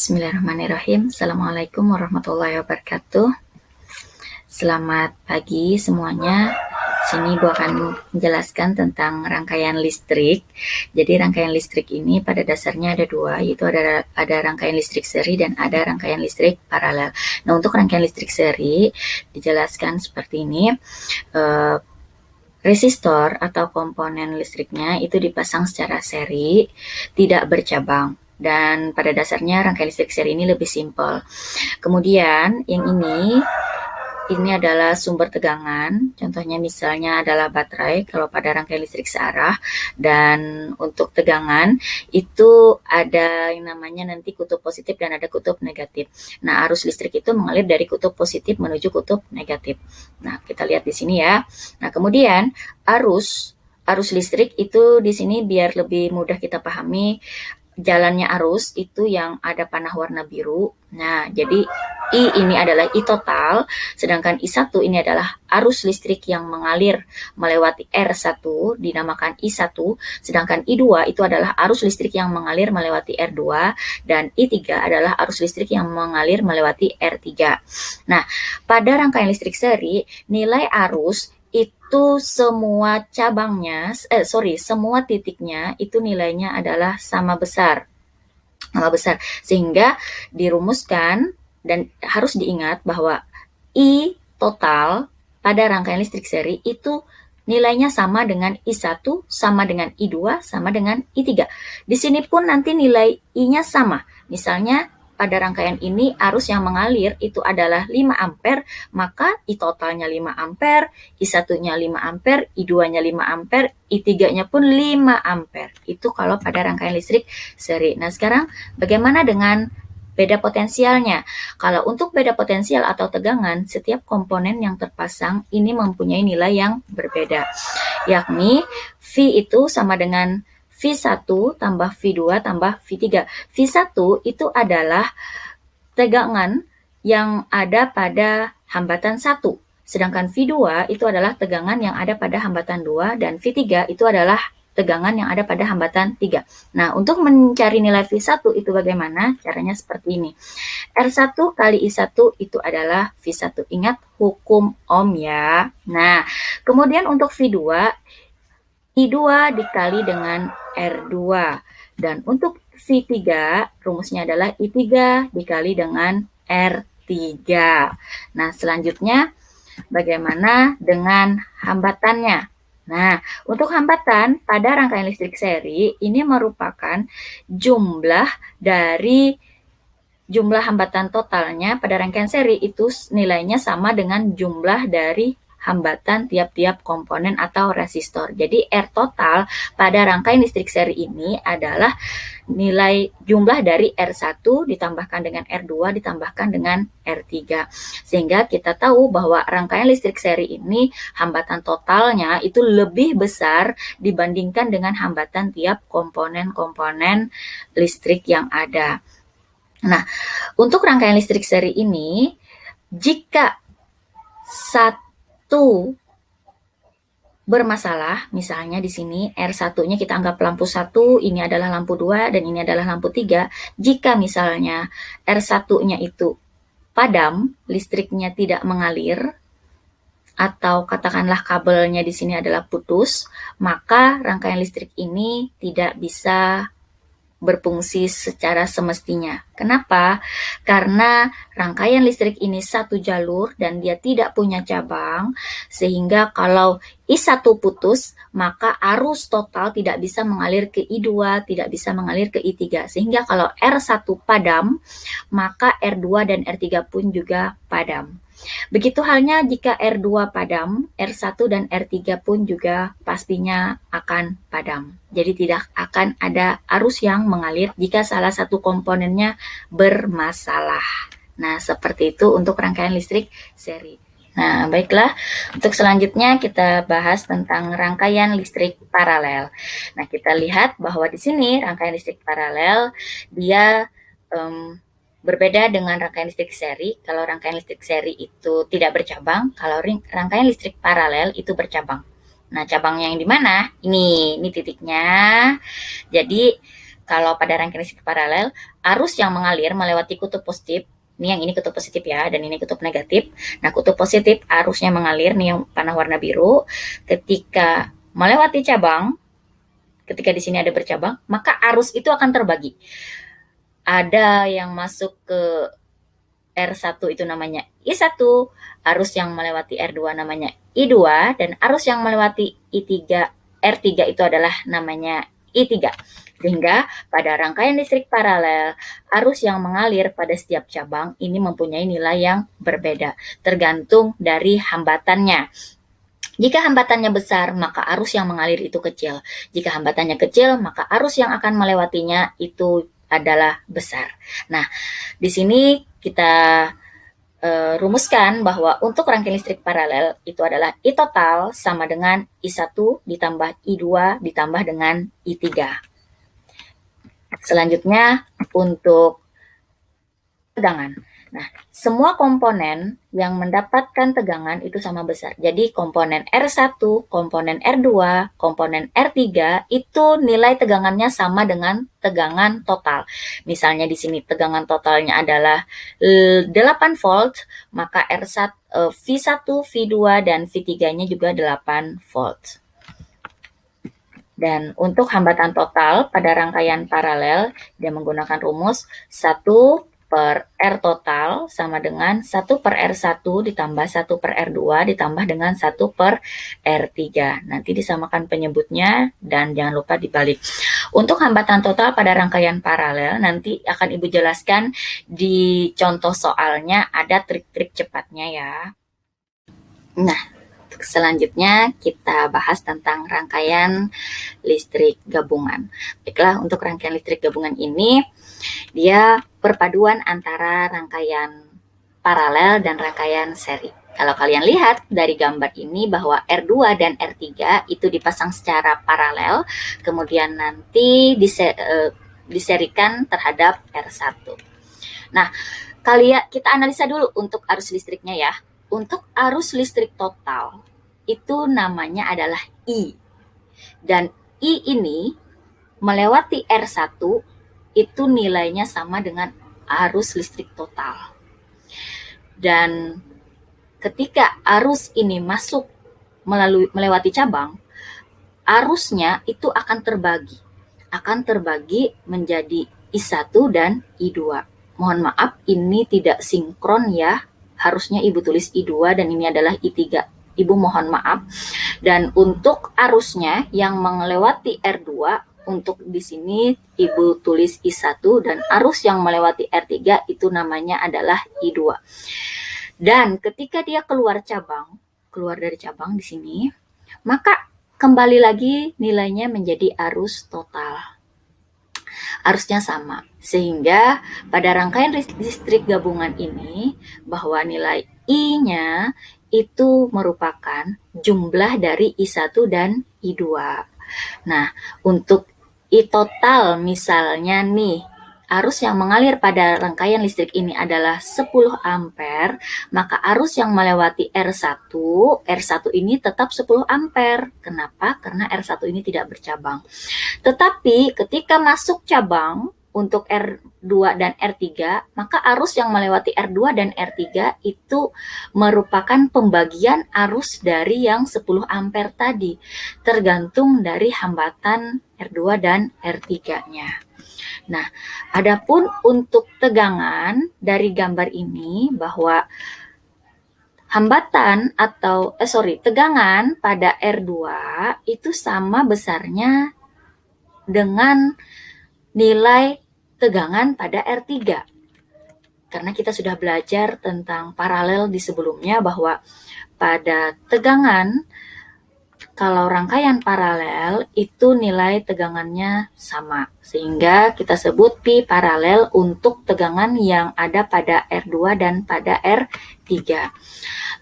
Bismillahirrahmanirrahim. Assalamualaikum warahmatullahi wabarakatuh. Selamat pagi semuanya. Sini Bu akan menjelaskan tentang rangkaian listrik. Jadi rangkaian listrik ini pada dasarnya ada dua, yaitu ada rangkaian listrik seri dan ada rangkaian listrik paralel. Nah, untuk rangkaian listrik seri dijelaskan seperti ini. Resistor atau komponen listriknya itu dipasang secara seri, tidak bercabang. Dan pada dasarnya rangkaian listrik seri ini lebih simpel. Kemudian yang ini adalah sumber tegangan, contohnya misalnya adalah baterai kalau pada rangkaian listrik searah, dan untuk tegangan itu ada yang namanya nanti kutub positif dan ada kutub negatif. Nah, arus listrik itu mengalir dari kutub positif menuju kutub negatif. Nah, kita lihat di sini ya. Nah, kemudian arus listrik itu di sini biar lebih mudah kita pahami, jalannya arus itu yang ada panah warna biru. Nah, jadi I ini adalah I total, sedangkan I1 ini adalah arus listrik yang mengalir melewati R1, dinamakan I1, sedangkan I2 itu adalah arus listrik yang mengalir melewati R2, dan I3 adalah arus listrik yang mengalir melewati R3. Nah, pada rangkaian listrik seri, nilai arus itu semua semua titiknya itu nilainya adalah sama besar, sehingga dirumuskan dan harus diingat bahwa I total pada rangkaian listrik seri itu nilainya sama dengan I1, sama dengan I2, sama dengan I3. Di sini pun nanti nilai I-nya sama. Misalnya pada rangkaian ini arus yang mengalir itu adalah 5 ampere, maka I totalnya 5 ampere, I1-nya 5 ampere, I2-nya 5 ampere, I3-nya pun 5 ampere. Itu kalau pada rangkaian listrik seri. Nah, sekarang bagaimana dengan beda potensialnya? Kalau untuk beda potensial atau tegangan, setiap komponen yang terpasang ini mempunyai nilai yang berbeda, yakni V itu sama dengan V1 tambah V2 tambah V3. V1 itu adalah tegangan yang ada pada hambatan 1. Sedangkan V2 itu adalah tegangan yang ada pada hambatan 2. Dan V3 itu adalah tegangan yang ada pada hambatan 3. Nah, untuk mencari nilai V1 itu bagaimana? Caranya seperti ini. R1 kali I1 itu adalah V1. Ingat hukum Ohm ya. Nah, kemudian untuk V2, I2 dikali dengan R2. Dan untuk V3, rumusnya adalah I3 dikali dengan R3. Nah, selanjutnya bagaimana dengan hambatannya? Nah, untuk hambatan pada rangkaian listrik seri, ini merupakan jumlah hambatan totalnya pada rangkaian seri itu nilainya sama dengan jumlah dari hambatan tiap-tiap komponen atau resistor. Jadi R total pada rangkaian listrik seri ini adalah nilai jumlah dari R1 ditambahkan dengan R2 ditambahkan dengan R3. Sehingga kita tahu bahwa rangkaian listrik seri ini hambatan totalnya itu lebih besar dibandingkan dengan hambatan tiap komponen-komponen listrik yang ada. Nah, untuk rangkaian listrik seri ini, jika satu bermasalah, misalnya di sini R1-nya kita anggap lampu 1, ini adalah lampu 2, dan ini adalah lampu 3. Jika misalnya R1-nya itu padam, listriknya tidak mengalir, atau katakanlah kabelnya di sini adalah putus, maka rangkaian listrik ini tidak bisa berfungsi secara semestinya. Kenapa? Karena rangkaian listrik ini satu jalur dan dia tidak punya cabang, sehingga kalau I1 putus, maka arus total tidak bisa mengalir ke I2, tidak bisa mengalir ke I3. Sehingga kalau R1 padam, maka R2 dan R3 pun juga padam. Begitu halnya jika R2 padam, R1 dan R3 pun juga pastinya akan padam. Jadi tidak akan ada arus yang mengalir jika salah satu komponennya bermasalah. Nah, seperti itu untuk rangkaian listrik seri. Nah, baiklah. Untuk selanjutnya kita bahas tentang rangkaian listrik paralel. Nah, kita lihat bahwa di sini rangkaian listrik paralel dia berbeda dengan rangkaian listrik seri. Kalau rangkaian listrik seri itu tidak bercabang, kalau rangkaian listrik paralel itu bercabang. Nah, cabangnya yang di mana? Ini titiknya. Jadi Kalau pada rangkaian listrik paralel, arus yang mengalir melewati kutub positif, yang ini kutub positif ya, dan ini kutub negatif. Nah, kutub positif arusnya mengalir, nih yang panah warna biru, ketika melewati cabang, ketika di sini ada bercabang, maka arus itu akan terbagi. Ada yang masuk ke R1 itu namanya I1, arus yang melewati R2 namanya I2, dan arus yang melewati R3 itu adalah namanya I3. Sehingga pada rangkaian listrik paralel, arus yang mengalir pada setiap cabang ini mempunyai nilai yang berbeda, tergantung dari hambatannya. Jika hambatannya besar, maka arus yang mengalir itu kecil. Jika hambatannya kecil, maka arus yang akan melewatinya itu adalah besar. Nah, di sini kita rumuskan bahwa untuk rangkaian listrik paralel itu adalah I total sama dengan I1 ditambah I2 ditambah dengan I3. Selanjutnya untuk tegangan. Nah, semua komponen yang mendapatkan tegangan itu sama besar. Jadi komponen R1, komponen R2, komponen R3 itu nilai tegangannya sama dengan tegangan total. Misalnya di sini tegangan totalnya adalah 8 volt, maka V1, V2, dan V3-nya juga 8 volt. Dan untuk hambatan total pada rangkaian paralel, dia menggunakan rumus 1 per R total sama dengan 1 per R1 ditambah 1 per R2 ditambah dengan 1 per R3. Nanti disamakan penyebutnya dan jangan lupa dibalik. Untuk hambatan total pada rangkaian paralel, nanti akan Ibu jelaskan di contoh soalnya, ada trik-trik cepatnya ya. Nah, selanjutnya kita bahas tentang rangkaian listrik gabungan. Baiklah, untuk rangkaian listrik gabungan ini, dia perpaduan antara rangkaian paralel dan rangkaian seri. Kalau kalian lihat dari gambar ini bahwa R2 dan R3 itu dipasang secara paralel, kemudian nanti diserikan terhadap R1. Nah, kita analisa dulu untuk arus listriknya ya. Untuk arus listrik total, itu namanya adalah I. Dan I ini melewati R1, itu nilainya sama dengan arus listrik total. Dan ketika arus ini masuk melewati cabang, arusnya itu akan terbagi menjadi I1 dan I2. Mohon maaf, ini tidak sinkron ya. Harusnya Ibu tulis I2 dan ini adalah I3. Ibu mohon maaf. Dan untuk arusnya yang melewati R2, untuk di sini Ibu tulis I1, dan arus yang melewati R3 itu namanya adalah I2. Dan ketika dia keluar dari cabang di sini, maka kembali lagi nilainya menjadi arus total. Arusnya sama, sehingga pada rangkaian listrik gabungan ini bahwa nilai I-nya itu merupakan jumlah dari I1 dan I2. Nah, untuk I total misalnya nih, arus yang mengalir pada rangkaian listrik ini adalah 10 ampere, maka arus yang melewati R1 ini tetap 10 ampere. Kenapa? Karena R1 ini tidak bercabang. Tetapi ketika masuk cabang untuk R2 dan R3, maka arus yang melewati R2 dan R3 itu merupakan pembagian arus dari yang 10 ampere tadi, tergantung dari hambatan R2 dan R3-nya. Nah, adapun untuk tegangan dari gambar ini bahwa tegangan pada R2 itu sama besarnya dengan nilai tegangan pada R3. Karena kita sudah belajar tentang paralel di sebelumnya bahwa pada tegangan, kalau rangkaian paralel itu nilai tegangannya sama, sehingga kita sebut pi paralel untuk tegangan yang ada pada R2 dan pada R3.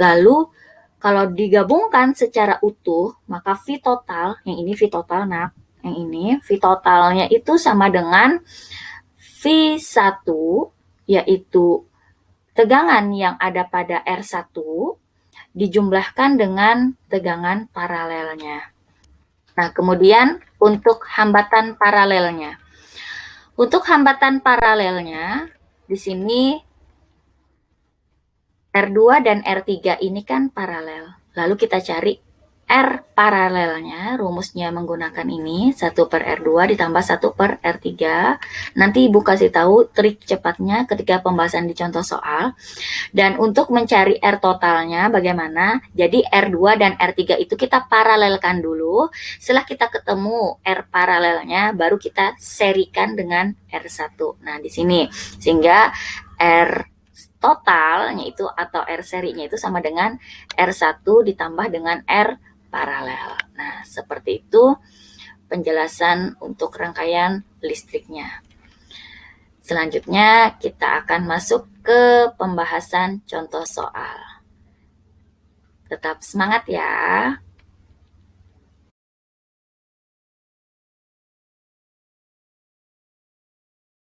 Lalu kalau digabungkan secara utuh, maka V total, yang ini V total, yang ini V totalnya itu sama dengan V1, yaitu tegangan yang ada pada R1 dijumlahkan dengan tegangan paralelnya. Nah, kemudian untuk hambatan paralelnya. Untuk hambatan paralelnya, di sini R2 dan R3 ini kan paralel. Lalu kita cari R paralelnya, rumusnya menggunakan ini, 1 per R2 ditambah 1 per R3. Nanti Ibu kasih tahu trik cepatnya ketika pembahasan di contoh soal. Dan untuk mencari R totalnya bagaimana? Jadi R2 dan R3 itu kita paralelkan dulu. Setelah kita ketemu R paralelnya, baru kita serikan dengan R1. Nah, di sini. Sehingga R totalnya itu atau R serinya itu sama dengan R1 ditambah dengan R paralel. Nah, seperti itu penjelasan untuk rangkaian listriknya. Selanjutnya kita akan masuk ke pembahasan contoh soal. Tetap semangat ya.